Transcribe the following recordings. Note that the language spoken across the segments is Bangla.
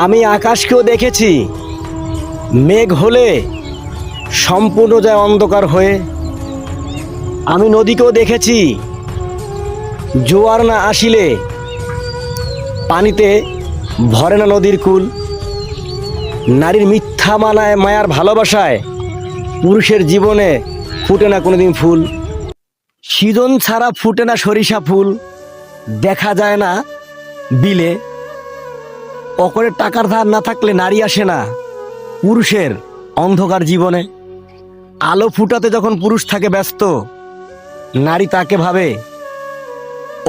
আমি আকাশকেও দেখেছি, মেঘ হলে সম্পূর্ণ যায় অন্ধকার হয়ে। আমি নদীকেও দেখেছি, জোয়ার না আসিলে পানিতে ভরে না নদীর কুল। নারীর মিথ্যা মানায় মায়ার ভালোবাসায় পুরুষের জীবনে ফুটে না কোনোদিন ফুল। সিজন ছাড়া ফুটে না সরিষা ফুল, দেখা যায় না বিলে। পকেটে টাকার ধার না থাকলে নারী আসে না পুরুষের অন্ধকার জীবনে। আলো ফুটাতে যখন পুরুষ থাকে ব্যস্ত, নারী তাকে ভাবে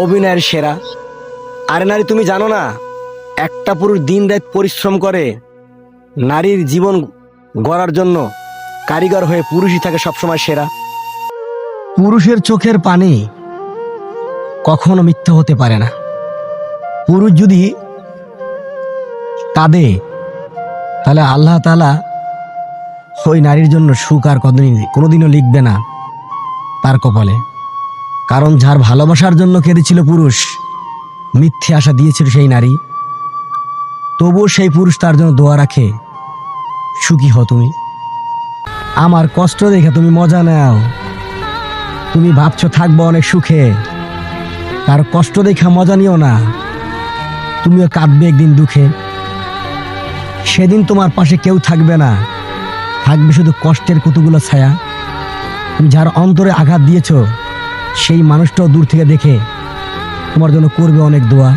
অভিনয়ের সেরা। আরে নারী, তুমি জানো না, একটা পুরুষ দিন রাত পরিশ্রম করে নারীর জীবন গড়ার জন্য। কারিগর হয়ে পুরুষই থাকে সবসময় সেরা। পুরুষের চোখের পানি কখনো মিথ্যা হতে পারে না। পুরুষ যদি কাঁদে, তাহলে আল্লাহ তাআলা ওই নারীর জন্য সুখ আর কোনোদিনও লিখবে না তার কপালে। কারণ যার ভালোবাসার জন্য কেঁদেছিল পুরুষ, মিথ্যে আশা দিয়েছিল সেই নারী, তবুও সেই পুরুষ তার জন্য দোয়া রাখে, সুখী হও তুমি। আমার কষ্ট দেখে তুমি মজা নাও। তুমি ভাবছো থাকবো অনেক সুখে, তার কষ্ট দেখে মজা নিও না। তুমিও কাঁদবে একদিন দুঃখে। সেদিন তোমার পাশে কেউ থাকবে না, থাকবে শুধু কষ্টের কতগুলো ছায়া। তুমি যার অন্তরে আঘাত দিয়েছো, সেই মানুষটাও দূর থেকে দেখে তোমার জন্য করবে অনেক দোয়া।